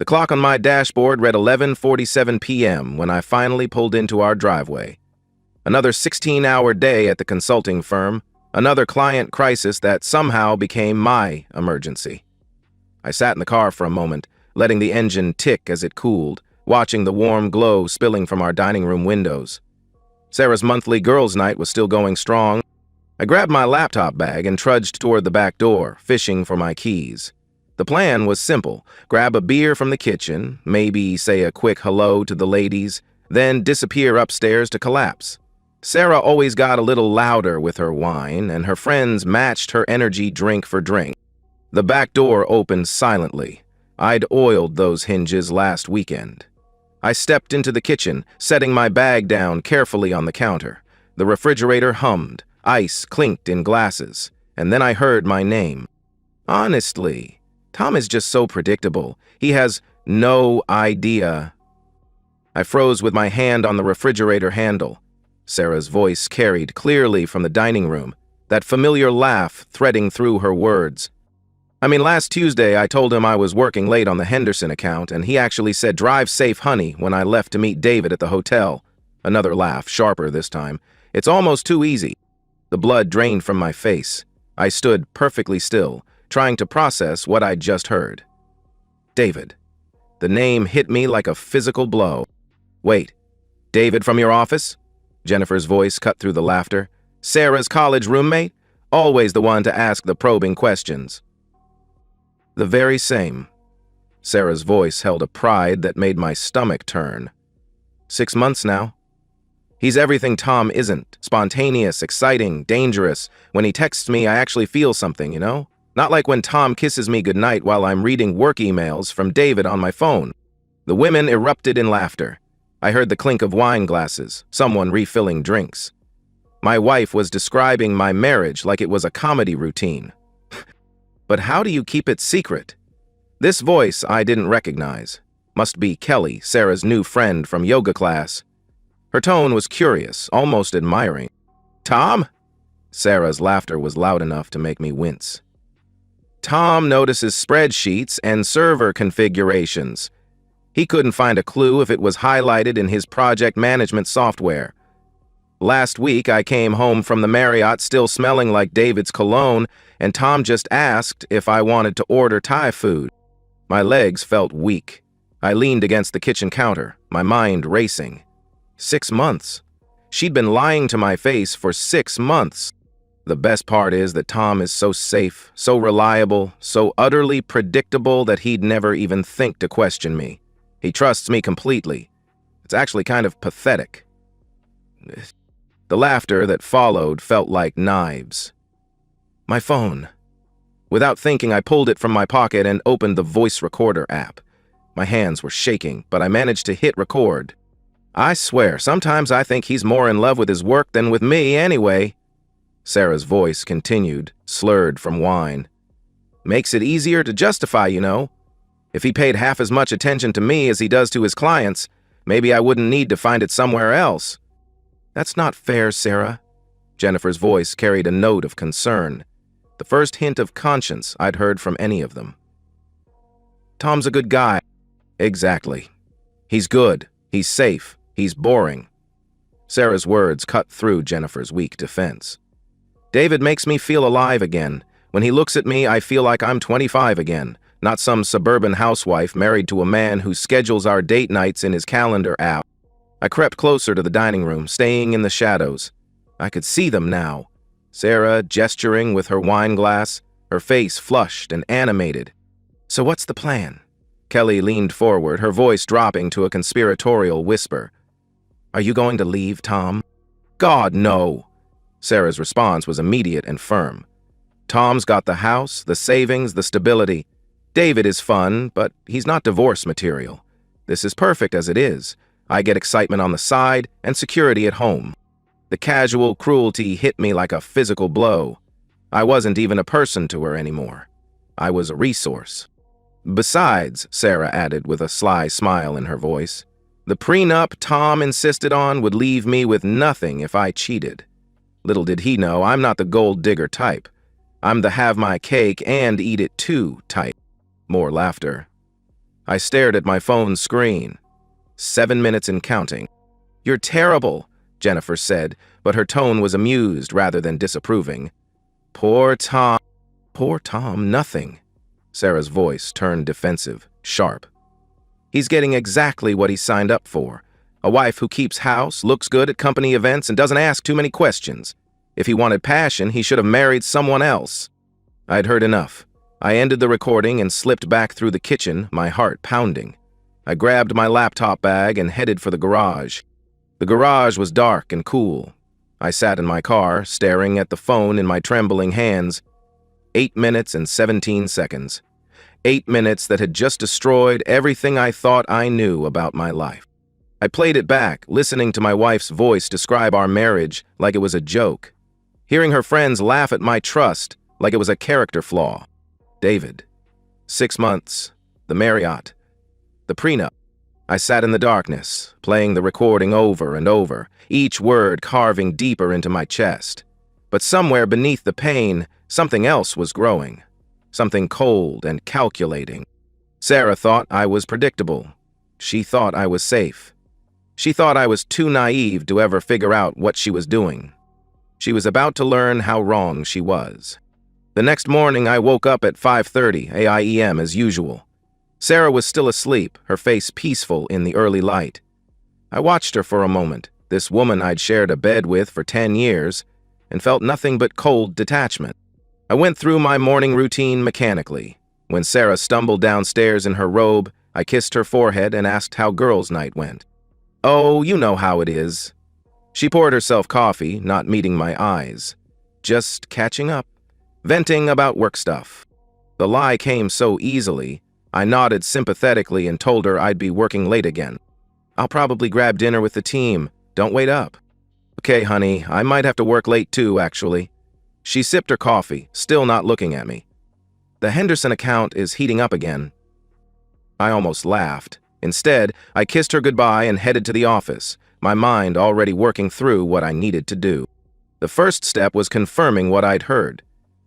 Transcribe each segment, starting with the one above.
The clock on my dashboard read 11:47 p.m. when I finally pulled into our driveway. Another 16-hour day at the consulting firm, another client crisis that somehow became my emergency. I sat in the car for a moment, letting the engine tick as it cooled, watching the warm glow spilling from our dining room windows. Sarah's monthly girls' night was still going strong. I grabbed my laptop bag and trudged toward the back door, fishing for my keys. The plan was simple: grab a beer from the kitchen, maybe say a quick hello to the ladies, then disappear upstairs to collapse. Sarah always got a little louder with her wine, and her friends matched her energy drink for drink. The back door opened silently. I'd oiled those hinges last weekend. I stepped into the kitchen, setting my bag down carefully on the counter. The refrigerator hummed, ice clinked in glasses, and then I heard my name. Honestly, Tom is just so predictable. He has no idea. I froze with my hand on the refrigerator handle. Sarah's voice carried clearly from the dining room, that familiar laugh threading through her words. Last Tuesday I told him I was working late on the Henderson account, and he actually said, "Drive safe, honey," when I left to meet David at the hotel. Another laugh, sharper this time. It's almost too easy. The blood drained from my face. I stood perfectly still, trying to process what I'd just heard. David. The name hit me like a physical blow. Wait, David from your office? Jennifer's voice cut through the laughter. Sarah's college roommate? Always the one to ask the probing questions. The very same. Sarah's voice held a pride that made my stomach turn. 6 months now. He's everything Tom isn't. Spontaneous, exciting, dangerous. When he texts me, I actually feel something, you know? Not like when Tom kisses me goodnight while I'm reading work emails from David on my phone. The women erupted in laughter. I heard the clink of wine glasses, someone refilling drinks. My wife was describing my marriage like it was a comedy routine. But how do you keep it secret? This voice I didn't recognize. Must be Kelly, Sarah's new friend from yoga class. Her tone was curious, almost admiring. Tom? Sarah's laughter was loud enough to make me wince. Tom notices spreadsheets and server configurations. He couldn't find a clue if it was highlighted in his project management software. Last week, I came home from the Marriott still smelling like David's cologne, and Tom just asked if I wanted to order Thai food. My legs felt weak. I leaned against the kitchen counter, my mind racing. 6 months. She'd been lying to my face for 6 months. The best part is that Tom is so safe, so reliable, so utterly predictable that he'd never even think to question me. He trusts me completely. It's actually kind of pathetic. The laughter that followed felt like knives. My phone. Without thinking, I pulled it from my pocket and opened the voice recorder app. My hands were shaking, but I managed to hit record. I swear, sometimes I think he's more in love with his work than with me anyway. Sarah's voice continued, slurred from wine. Makes it easier to justify, you know. If he paid half as much attention to me as he does to his clients, maybe I wouldn't need to find it somewhere else. That's not fair, Sarah. Jennifer's voice carried a note of concern, the first hint of conscience I'd heard from any of them. Tom's a good guy. Exactly. He's good. He's safe. He's boring. Sarah's words cut through Jennifer's weak defense. David makes me feel alive again. When he looks at me, I feel like I'm 25 again, not some suburban housewife married to a man who schedules our date nights in his calendar app. I crept closer to the dining room, staying in the shadows. I could see them now. Sarah gesturing with her wine glass, her face flushed and animated. So what's the plan? Kelly leaned forward, her voice dropping to a conspiratorial whisper. Are you going to leave, Tom? God, no! Sarah's response was immediate and firm. Tom's got the house, the savings, the stability. David is fun, but he's not divorce material. This is perfect as it is. I get excitement on the side and security at home. The casual cruelty hit me like a physical blow. I wasn't even a person to her anymore. I was a resource. Besides, Sarah added with a sly smile in her voice, the prenup Tom insisted on would leave me with nothing if I cheated. Little did he know I'm not the gold digger type. I'm the have my cake and eat it too type. More laughter. I stared at my phone's screen. 7 minutes and counting. "You're terrible," Jennifer said, but her tone was amused rather than disapproving. "Poor Tom." "Poor Tom, nothing." Sarah's voice turned defensive, sharp. "He's getting exactly what he signed up for. A wife who keeps house, looks good at company events, and doesn't ask too many questions. If he wanted passion, he should have married someone else." I'd heard enough. I ended the recording and slipped back through the kitchen, my heart pounding. I grabbed my laptop bag and headed for the garage. The garage was dark and cool. I sat in my car, staring at the phone in my trembling hands. 8 minutes and 17 seconds. 8 minutes that had just destroyed everything I thought I knew about my life. I played it back, listening to my wife's voice describe our marriage like it was a joke. Hearing her friends laugh at my trust like it was a character flaw. David. 6 months. The Marriott. The prenup. I sat in the darkness, playing the recording over and over, each word carving deeper into my chest. But somewhere beneath the pain, something else was growing. Something cold and calculating. Sarah thought I was predictable. She thought I was safe. She thought I was too naive to ever figure out what she was doing. She was about to learn how wrong she was. The next morning, I woke up at 5:30 a.m. as usual. Sarah was still asleep, her face peaceful in the early light. I watched her for a moment, this woman I'd shared a bed with for 10 years, and felt nothing but cold detachment. I went through my morning routine mechanically. When Sarah stumbled downstairs in her robe, I kissed her forehead and asked how girls' night went. "Oh, you know how it is." She poured herself coffee, not meeting my eyes. "Just catching up. Venting about work stuff." The lie came so easily, I nodded sympathetically and told her I'd be working late again. "I'll probably grab dinner with the team. Don't wait up." "Okay, honey, I might have to work late too, actually." She sipped her coffee, still not looking at me. "The Henderson account is heating up again." I almost laughed. Instead, I kissed her goodbye and headed to the office, my mind already working through what I needed to do. The first step was confirming what I'd heard.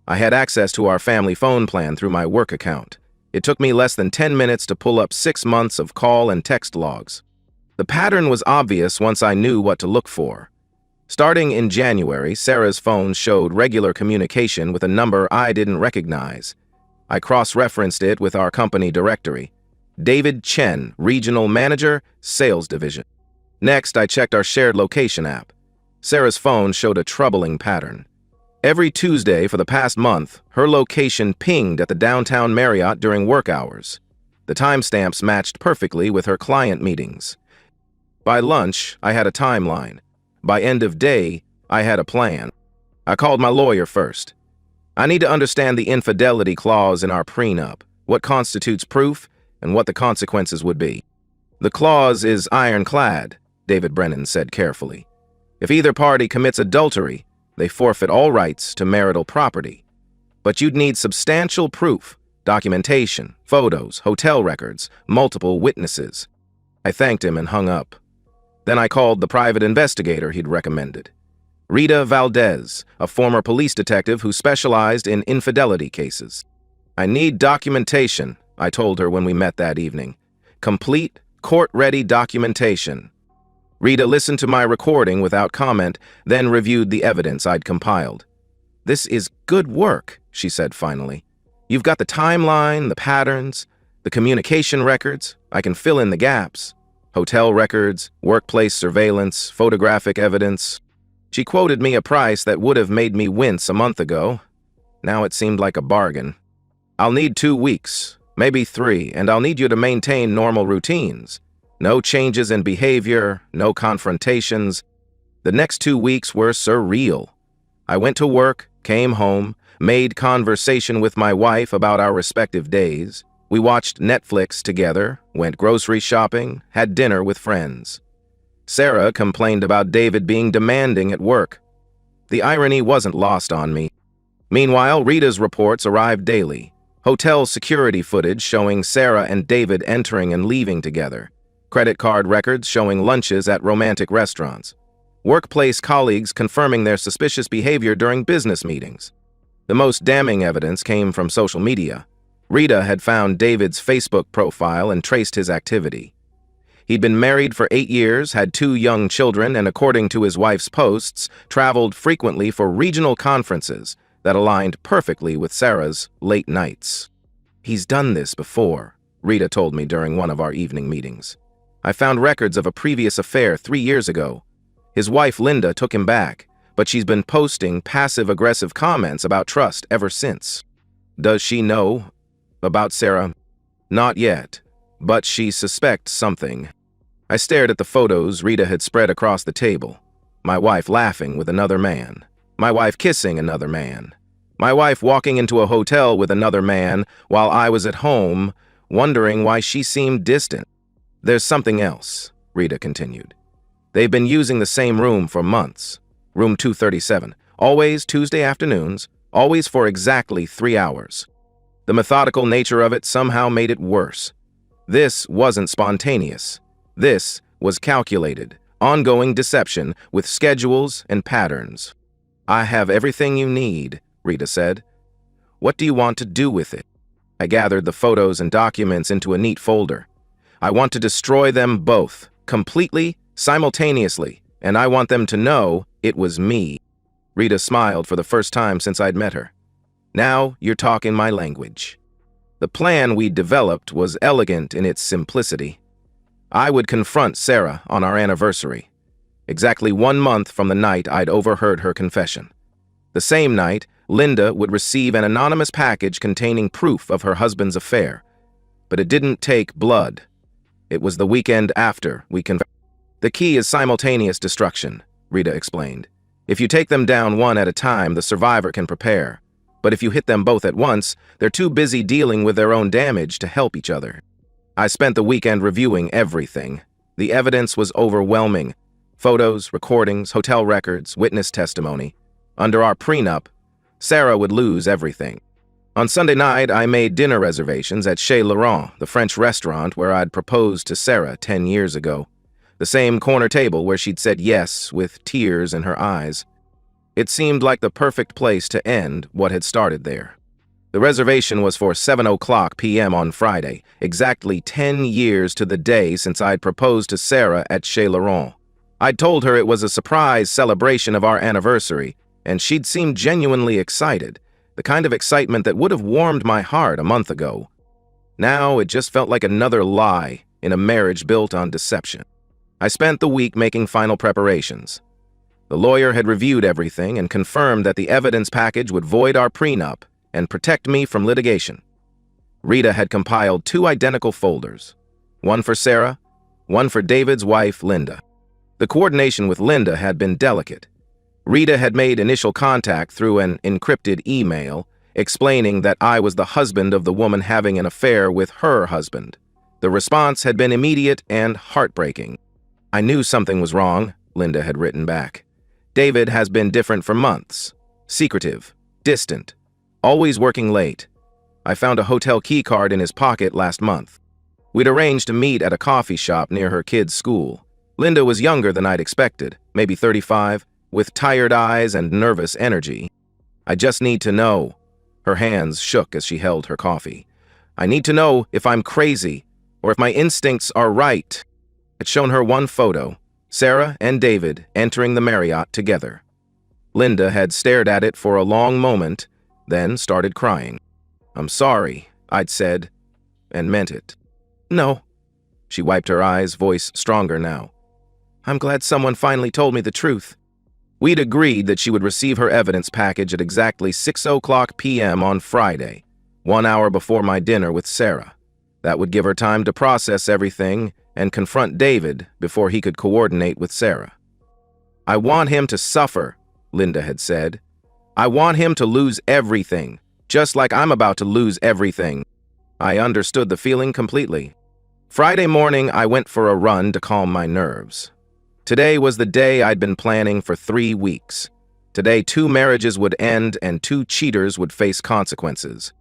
I had access to our family phone plan through my work account. It took me less than 10 minutes to pull up 6 months of call and text logs. The pattern was obvious once I knew what to look for. Starting in January, Sarah's phone showed regular communication with a number I didn't recognize. I cross-referenced it with our company directory. David Chen, Regional Manager, Sales Division. Next, I checked our shared location app. Sarah's phone showed a troubling pattern. Every Tuesday for the past month, her location pinged at the downtown Marriott during work hours. The timestamps matched perfectly with her client meetings. By lunch, I had a timeline. By end of day, I had a plan. I called my lawyer first. "I need to understand the infidelity clause in our prenup, what constitutes proof, and what the consequences would be." "The clause is ironclad," David Brennan said carefully. "If either party commits adultery, they forfeit all rights to marital property. But you'd need substantial proof, documentation, photos, hotel records, multiple witnesses." I thanked him and hung up. Then I called the private investigator he'd recommended. Rita Valdez, a former police detective who specialized in infidelity cases. "I need documentation," I told her when we met that evening. "Complete, court-ready documentation." Rita listened to my recording without comment, then reviewed the evidence I'd compiled. "This is good work," she said finally. "You've got the timeline, the patterns, the communication records. I can fill in the gaps. Hotel records, workplace surveillance, photographic evidence." She quoted me a price that would have made me wince a month ago. Now it seemed like a bargain. "I'll need 2 weeks, maybe 3, and I'll need you to maintain normal routines. No changes in behavior, no confrontations." The next 2 weeks were surreal. I went to work, came home, made conversation with my wife about our respective days. We watched Netflix together, went grocery shopping, had dinner with friends. Sarah complained about David being demanding at work. The irony wasn't lost on me. Meanwhile, Rita's reports arrived daily. Hotel security footage showing Sarah and David entering and leaving together. Credit card records showing lunches at romantic restaurants. Workplace colleagues confirming their suspicious behavior during business meetings. The most damning evidence came from social media. Rita had found David's Facebook profile and traced his activity. He'd been married for 8 years, had 2 young children, and according to his wife's posts, traveled frequently for regional conferences that aligned perfectly with Sarah's late nights. "He's done this before," Rita told me during one of our evening meetings. "I found records of a previous affair 3 years ago. His wife Linda took him back, but she's been posting passive-aggressive comments about trust ever since." "Does she know about Sarah?" "Not yet, but she suspects something." I stared at the photos Rita had spread across the table. My wife laughing with another man. My wife kissing another man. My wife walking into a hotel with another man while I was at home, wondering why she seemed distant. "There's something else," Rita continued. "They've been using the same room for months. Room 237. Always Tuesday afternoons, always for exactly 3 hours. The methodical nature of it somehow made it worse. This wasn't spontaneous. This was calculated, ongoing deception with schedules and patterns." "I have everything you need," Rita said. "What do you want to do with it?" I gathered the photos and documents into a neat folder. "I want to destroy them both, completely, simultaneously, and I want them to know it was me." Rita smiled for the first time since I'd met her. "Now you're talking my language." The plan we developed was elegant in its simplicity. I would confront Sarah on our anniversary, exactly 1 month from the night I'd overheard her confession. The same night, Linda would receive an anonymous package containing proof of her husband's affair. But it didn't take blood. It was the weekend after we confessed. "The key is simultaneous destruction," Rita explained. "If you take them down one at a time, the survivor can prepare. But if you hit them both at once, they're too busy dealing with their own damage to help each other." I spent the weekend reviewing everything. The evidence was overwhelming. Photos, recordings, hotel records, witness testimony. Under our prenup, Sarah would lose everything. On Sunday night, I made dinner reservations at Chez Laurent, the French restaurant where I'd proposed to Sarah 10 years ago. The same corner table where she'd said yes with tears in her eyes. It seemed like the perfect place to end what had started there. The reservation was for 7:00 p.m. on Friday, exactly 10 years to the day since I'd proposed to Sarah at Chez Laurent. I'd told her it was a surprise celebration of our anniversary, and she'd seemed genuinely excited, the kind of excitement that would have warmed my heart a month ago. Now it just felt like another lie in a marriage built on deception. I spent the week making final preparations. The lawyer had reviewed everything and confirmed that the evidence package would void our prenup and protect me from litigation. Rita had compiled 2 identical folders, one for Sarah, one for David's wife, Linda. The coordination with Linda had been delicate. Rita had made initial contact through an encrypted email, explaining that I was the husband of the woman having an affair with her husband. The response had been immediate and heartbreaking. "I knew something was wrong," Linda had written back. "David has been different for months. Secretive, distant, always working late. I found a hotel keycard in his pocket last month. We'd arranged to meet at a coffee shop near her kids' school. Linda was younger than I'd expected, maybe 35, with tired eyes and nervous energy. I just need to know." Her hands shook as she held her coffee. "I need to know if I'm crazy or if my instincts are right." I'd shown her one photo, Sarah and David entering the Marriott together. Linda had stared at it for a long moment, then started crying. "I'm sorry," I'd said, and meant it. "No." She wiped her eyes, voice stronger now. "I'm glad someone finally told me the truth." We'd agreed that she would receive her evidence package at exactly 6:00 p.m. on Friday, 1 hour before my dinner with Sarah. That would give her time to process everything and confront David before he could coordinate with Sarah. "I want him to suffer," Linda had said. "I want him to lose everything, just like I'm about to lose everything." I understood the feeling completely. Friday morning, I went for a run to calm my nerves. Today was the day I'd been planning for 3 weeks. Today, 2 marriages would end and 2 cheaters would face consequences.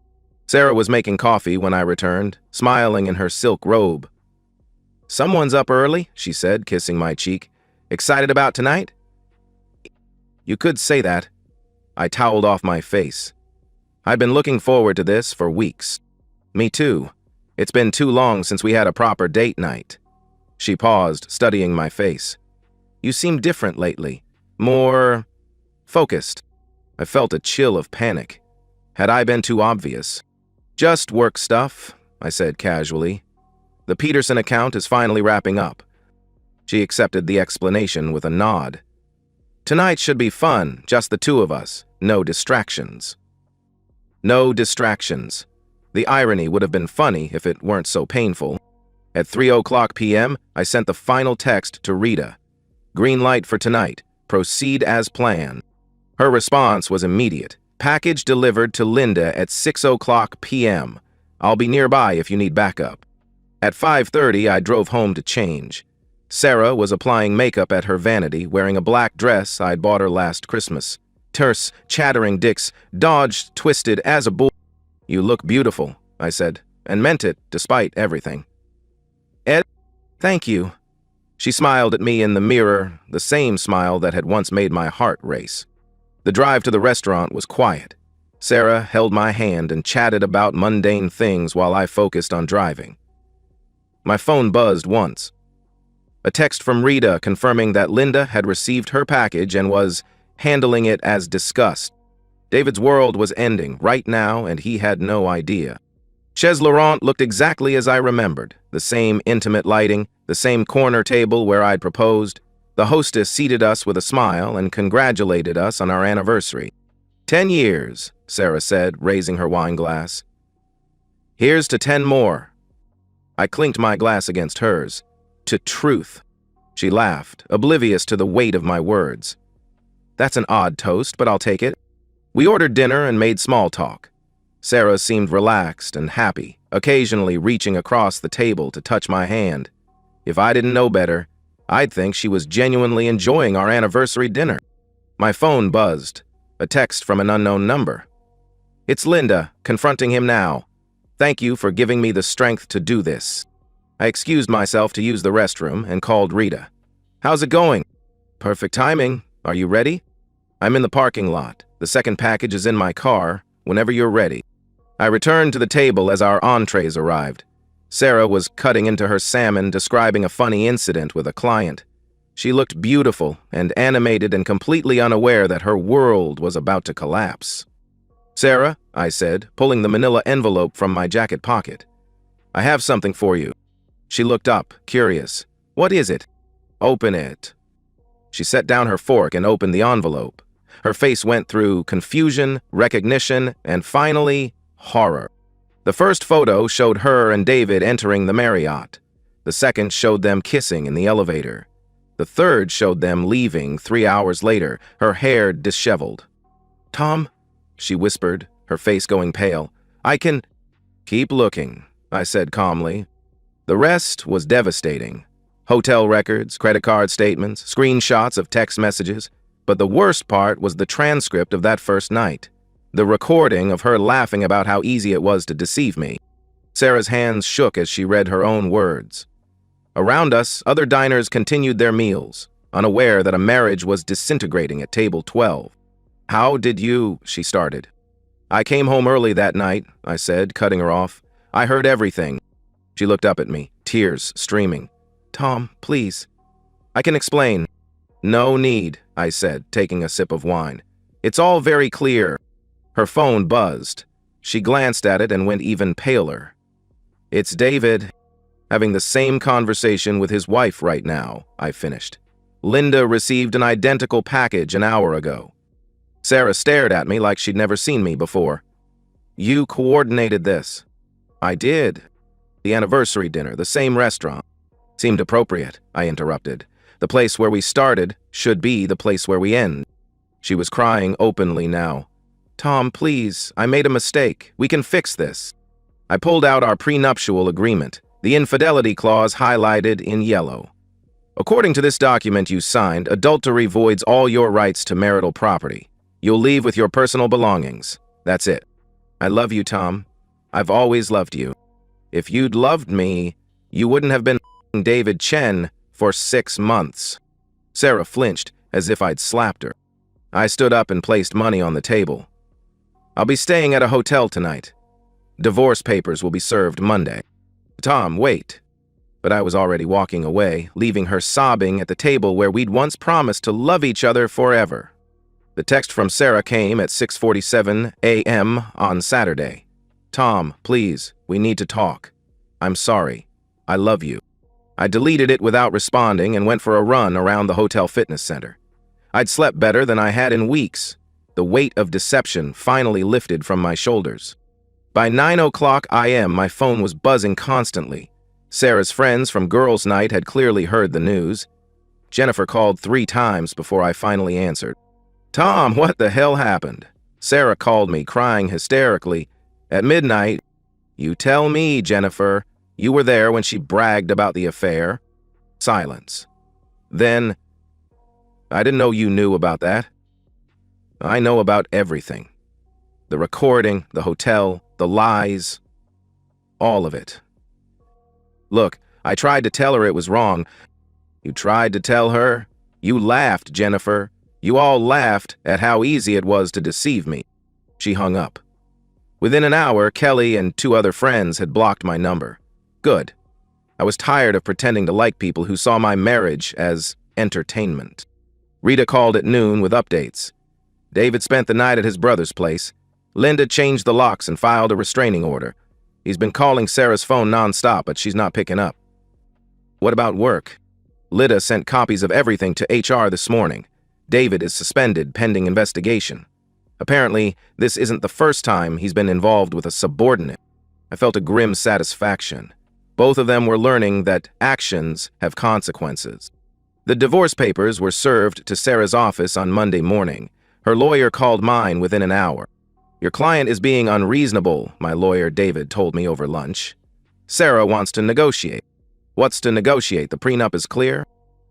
Sarah was making coffee when I returned, smiling in her silk robe. "Someone's up early," she said, kissing my cheek. "Excited about tonight?" "You could say that." I toweled off my face. I'd been looking forward to this for weeks. Me too. It's been too long since we had a proper date night. She paused, studying my face. You seem different lately. More focused. I felt a chill of panic. Had I been too obvious? Just work stuff, I said casually. The Peterson account is finally wrapping up. She accepted the explanation with a nod. Tonight should be fun, just the two of us. No distractions. No distractions. The irony would have been funny if it weren't so painful. At 3:00 p.m., I sent the final text to Rita. Green light for tonight. Proceed as planned. Her response was immediate. Package delivered to Linda at 6:00 p.m. I'll be nearby if you need backup. At 5:30, I drove home to change. Sarah was applying makeup at her vanity, wearing a black dress I'd bought her last Christmas. Terse, chattering dicks dodged, twisted as a bull. You look beautiful, I said, and meant it despite everything. Ed, thank you. She smiled at me in the mirror, the same smile that had once made my heart race. The drive to the restaurant was quiet. Sarah held my hand and chatted about mundane things while I focused on driving. My phone buzzed once. A text from Rita confirming that Linda had received her package and was handling it as discussed. David's world was ending right now, and he had no idea. Chaise Laurent looked exactly as I remembered. The same intimate lighting, the same corner table where I'd proposed. The hostess seated us with a smile and congratulated us on our anniversary. 10 years, Sarah said, raising her wine glass. Here's to 10 more. I clinked my glass against hers. To truth. She laughed, oblivious to the weight of my words. That's an odd toast, but I'll take it. We ordered dinner and made small talk. Sarah seemed relaxed and happy, occasionally reaching across the table to touch my hand. If I didn't know better, I'd think she was genuinely enjoying our anniversary dinner. My phone buzzed, a text from an unknown number. It's Linda, confronting him now. Thank you for giving me the strength to do this. I excused myself to use the restroom and called Rita. How's it going? Perfect timing. Are you ready? I'm in the parking lot. The second package is in my car. Whenever you're ready. I returned to the table as our entrees arrived. Sarah was cutting into her salmon, describing a funny incident with a client. She looked beautiful and animated and completely unaware that her world was about to collapse. Sarah, I said, pulling the manila envelope from my jacket pocket. I have something for you. She looked up, curious. What is it? Open it. She set down her fork and opened the envelope. Her face went through confusion, recognition, and finally, horror. The first photo showed her and David entering the Marriott. The second showed them kissing in the elevator. The third showed them leaving 3 hours later, her hair disheveled. Tom, she whispered, her face going pale. I can... Keep looking, I said calmly. The rest was devastating. Hotel records, credit card statements, screenshots of text messages. But the worst part was the transcript of that first night. The recording of her laughing about how easy it was to deceive me. Sarah's hands shook as she read her own words. Around us, other diners continued their meals, unaware that a marriage was disintegrating at table 12. How did you... she started. I came home early that night, I said, cutting her off. I heard everything. She looked up at me, tears streaming. Tom, please. I can explain. No need, I said, taking a sip of wine. It's all very clear. Her phone buzzed. She glanced at it and went even paler. It's David, having the same conversation with his wife right now, I finished. Linda received an identical package an hour ago. Sarah stared at me like she'd never seen me before. You coordinated this. I did. The anniversary dinner, the same restaurant. Seemed appropriate, I interrupted. The place where we started should be the place where we end. She was crying openly now. Tom, please, I made a mistake. We can fix this. I pulled out our prenuptial agreement, the infidelity clause highlighted in yellow. According to this document you signed, adultery voids all your rights to marital property. You'll leave with your personal belongings. That's it. I love you, Tom. I've always loved you. If you'd loved me, you wouldn't have been David Chen for 6 months. Sarah flinched as if I'd slapped her. I stood up and placed money on the table. I'll be staying at a hotel tonight. Divorce papers will be served Monday. Tom, wait. But I was already walking away, leaving her sobbing at the table where we'd once promised to love each other forever. The text from Sarah came at 6:47 a.m. on Saturday. Tom, please, we need to talk. I'm sorry. I love you. I deleted it without responding and went for a run around the hotel fitness center. I'd slept better than I had in weeks. The weight of deception finally lifted from my shoulders. By 9:00 a.m., my phone was buzzing constantly. Sarah's friends from girls' night had clearly heard the news. Jennifer called 3 times before I finally answered. Tom, what the hell happened? Sarah called me, crying hysterically. At midnight, you tell me, Jennifer. You were there when she bragged about the affair. Silence. Then, I didn't know you knew about that. I know about everything. The recording, the hotel, the lies. All of it. Look, I tried to tell her it was wrong. You tried to tell her? You laughed, Jennifer. You all laughed at how easy it was to deceive me. She hung up. Within an hour, Kelly and 2 other friends had blocked my number. Good. I was tired of pretending to like people who saw my marriage as entertainment. Rita called at noon with updates. David spent the night at his brother's place. Linda changed the locks and filed a restraining order. He's been calling Sarah's phone nonstop, but she's not picking up. What about work? Lyda sent copies of everything to HR this morning. David is suspended pending investigation. Apparently, this isn't the first time he's been involved with a subordinate. I felt a grim satisfaction. Both of them were learning that actions have consequences. The divorce papers were served to Sarah's office on Monday morning. Her lawyer called mine within an hour. Your client is being unreasonable, my lawyer David told me over lunch. Sarah wants to negotiate. What's to negotiate? The prenup is clear?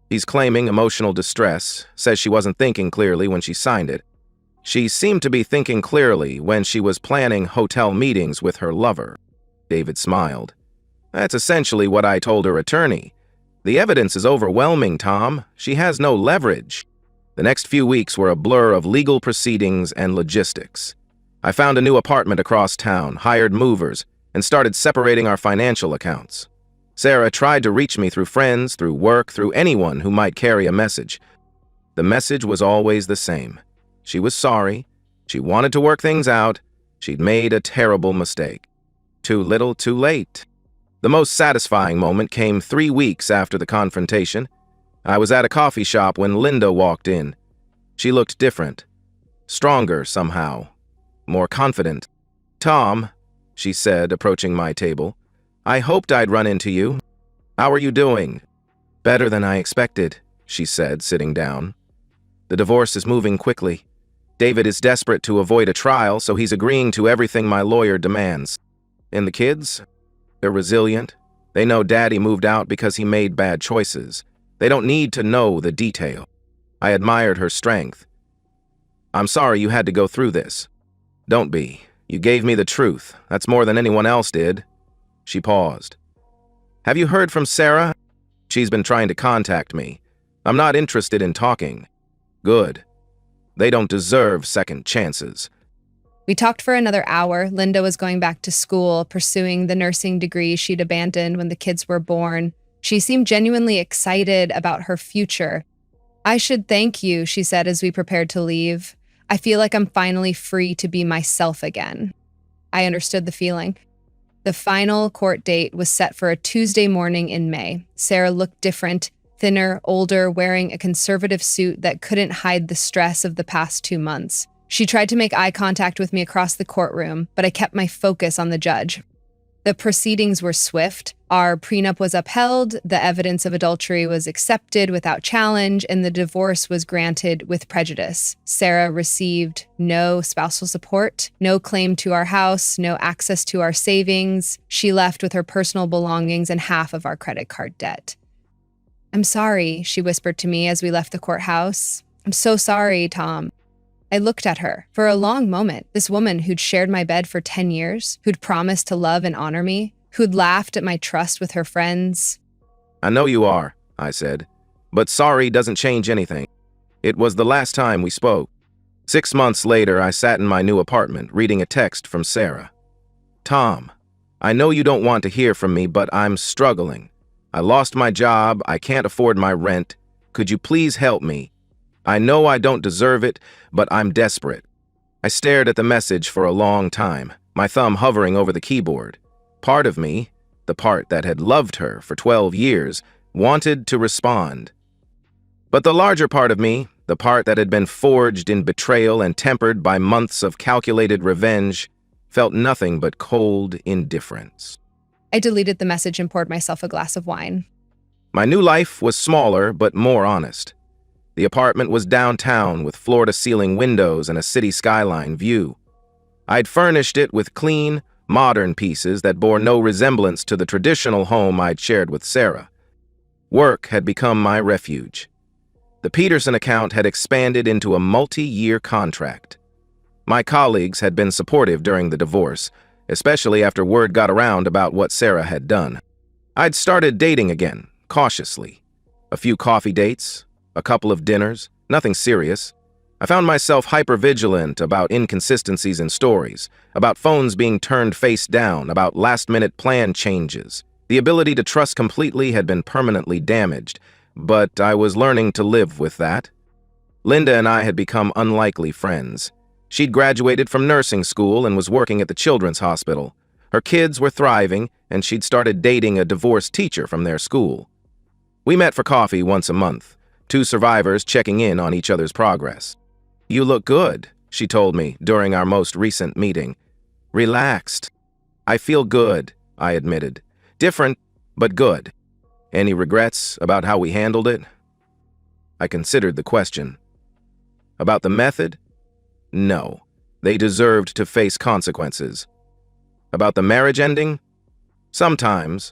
He's claiming emotional distress, says she wasn't thinking clearly when she signed it. She seemed to be thinking clearly when she was planning hotel meetings with her lover. David smiled. That's essentially what I told her attorney. The evidence is overwhelming, Tom. She has no leverage. The next few weeks were a blur of legal proceedings and logistics. I found a new apartment across town, hired movers, and started separating our financial accounts. Sarah tried to reach me through friends, through work, through anyone who might carry a message. The message was always the same. She was sorry. She wanted to work things out. She'd made a terrible mistake. Too little, too late. The most satisfying moment came 3 weeks after the confrontation. I was at a coffee shop when Linda walked in. She looked different. Stronger somehow. More confident. Tom, she said, approaching my table. I hoped I'd run into you. How are you doing? Better than I expected, she said, sitting down. The divorce is moving quickly. David is desperate to avoid a trial, so he's agreeing to everything my lawyer demands. And the kids? They're resilient. They know Daddy moved out because he made bad choices. They don't need to know the detail. I admired her strength. I'm sorry you had to go through this. Don't be. You gave me the truth. That's more than anyone else did. She paused. Have you heard from Sarah? She's been trying to contact me. I'm not interested in talking. Good. They don't deserve second chances. We talked for another hour. Linda was going back to school, pursuing the nursing degree she'd abandoned when the kids were born. She seemed genuinely excited about her future. I should thank you, she said as we prepared to leave. I feel like I'm finally free to be myself again. I understood the feeling. The final court date was set for a Tuesday morning in May. Sarah looked different, thinner, older, wearing a conservative suit that couldn't hide the stress of the past 2 months. She tried to make eye contact with me across the courtroom, but I kept my focus on the judge. The proceedings were swift. Our prenup was upheld, the evidence of adultery was accepted without challenge, and the divorce was granted with prejudice. Sarah received no spousal support, no claim to our house, no access to our savings. She left with her personal belongings and half of our credit card debt. I'm sorry, she whispered to me as we left the courthouse. I'm so sorry, Tom. I looked at her. For a long moment, this woman who'd shared my bed for 10 years, who'd promised to love and honor me, who'd laughed at my trust with her friends. I know you are, I said, but sorry doesn't change anything. It was the last time we spoke. 6 months later, I sat in my new apartment, reading a text from Sarah. Tom, I know you don't want to hear from me, but I'm struggling. I lost my job, I can't afford my rent. Could you please help me? I know I don't deserve it, but I'm desperate. I stared at the message for a long time, my thumb hovering over the keyboard. Part of me, the part that had loved her for 12 years, wanted to respond. But the larger part of me, the part that had been forged in betrayal and tempered by months of calculated revenge, felt nothing but cold indifference. I deleted the message and poured myself a glass of wine. My new life was smaller but more honest. The apartment was downtown with floor-to-ceiling windows and a city skyline view. I'd furnished it with clean, modern pieces that bore no resemblance to the traditional home I'd shared with Sarah. Work had become my refuge. The Peterson account had expanded into a multi-year contract. My colleagues had been supportive during the divorce, especially after word got around about what Sarah had done. I'd started dating again, cautiously. A few coffee dates, a couple of dinners, nothing serious. I found myself hyper-vigilant about inconsistencies in stories, about phones being turned face down, about last-minute plan changes. The ability to trust completely had been permanently damaged, but I was learning to live with that. Linda and I had become unlikely friends. She'd graduated from nursing school and was working at the children's hospital. Her kids were thriving, and she'd started dating a divorced teacher from their school. We met for coffee once a month, two survivors checking in on each other's progress. "You look good," she told me during our most recent meeting. "Relaxed." "I feel good," I admitted. "Different, but good." "Any regrets about how we handled it?" I considered the question. About the method? No. They deserved to face consequences. About the marriage ending? Sometimes.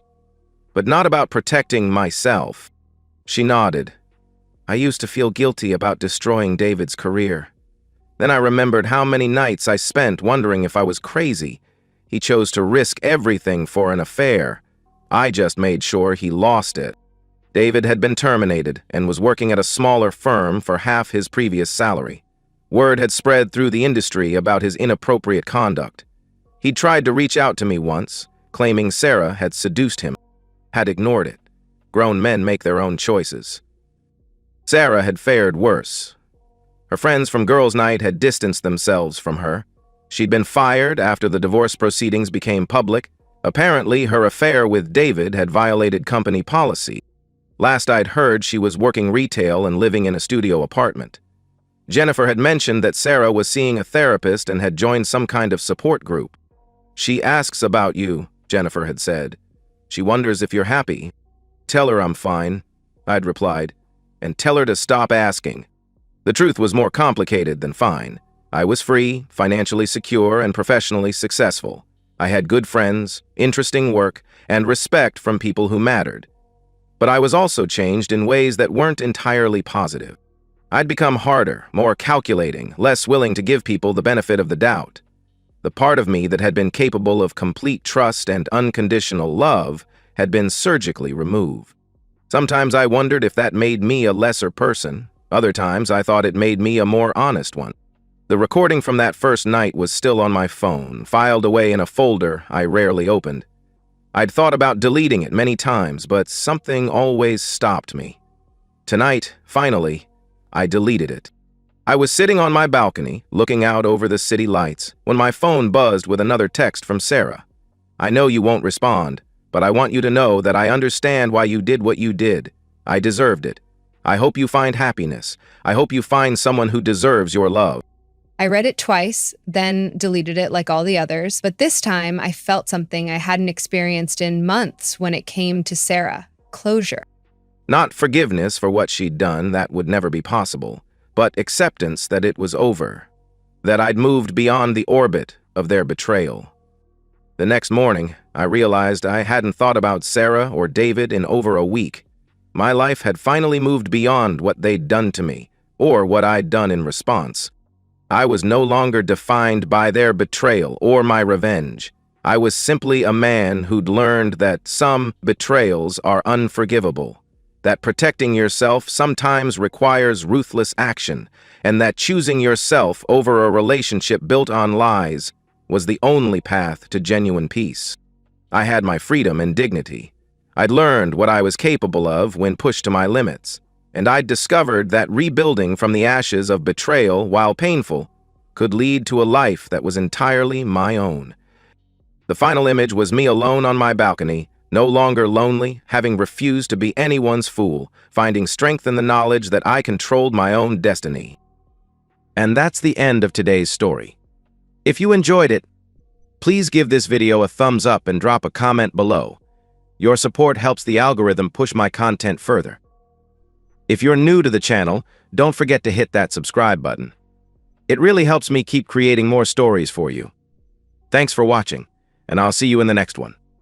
But not about protecting myself. She nodded. I used to feel guilty about destroying David's career. Then I remembered how many nights I spent wondering if I was crazy. He chose to risk everything for an affair. I just made sure he lost it. David had been terminated and was working at a smaller firm for half his previous salary. Word had spread through the industry about his inappropriate conduct. He'd tried to reach out to me once, claiming Sarah had seduced him. Had ignored it. Grown men make their own choices. Sarah had fared worse. Her friends from girls' night had distanced themselves from her. She'd been fired after the divorce proceedings became public. Apparently, her affair with David had violated company policy. Last I'd heard, she was working retail and living in a studio apartment. Jennifer had mentioned that Sarah was seeing a therapist and had joined some kind of support group. "She asks about you," Jennifer had said. "She wonders if you're happy." "Tell her I'm fine," I'd replied, "and tell her to stop asking." The truth was more complicated than fine. I was free, financially secure, and professionally successful. I had good friends, interesting work, and respect from people who mattered. But I was also changed in ways that weren't entirely positive. I'd become harder, more calculating, less willing to give people the benefit of the doubt. The part of me that had been capable of complete trust and unconditional love had been surgically removed. Sometimes I wondered if that made me a lesser person. Other times I thought it made me a more honest one. The recording from that first night was still on my phone, filed away in a folder I rarely opened. I'd thought about deleting it many times, but something always stopped me. Tonight, finally, I deleted it. I was sitting on my balcony, looking out over the city lights, when my phone buzzed with another text from Sarah. "I know you won't respond, but I want you to know that I understand why you did what you did. I deserved it. I hope you find happiness. I hope you find someone who deserves your love." I read it twice, then deleted it like all the others, but this time I felt something I hadn't experienced in months when it came to Sarah: closure. Not forgiveness for what she'd done, that would never be possible, but acceptance that it was over, that I'd moved beyond the orbit of their betrayal. The next morning, I realized I hadn't thought about Sarah or David in over a week. My life had finally moved beyond what they'd done to me, or what I'd done in response. I was no longer defined by their betrayal or my revenge. I was simply a man who'd learned that some betrayals are unforgivable, that protecting yourself sometimes requires ruthless action, and that choosing yourself over a relationship built on lies was the only path to genuine peace. I had my freedom and dignity. I'd learned what I was capable of when pushed to my limits, and I'd discovered that rebuilding from the ashes of betrayal, while painful, could lead to a life that was entirely my own. The final image was me alone on my balcony, no longer lonely, having refused to be anyone's fool, finding strength in the knowledge that I controlled my own destiny. And that's the end of today's story. If you enjoyed it, please give this video a thumbs up and drop a comment below. Your support helps the algorithm push my content further. If you're new to the channel, don't forget to hit that subscribe button. It really helps me keep creating more stories for you. Thanks for watching, and I'll see you in the next one.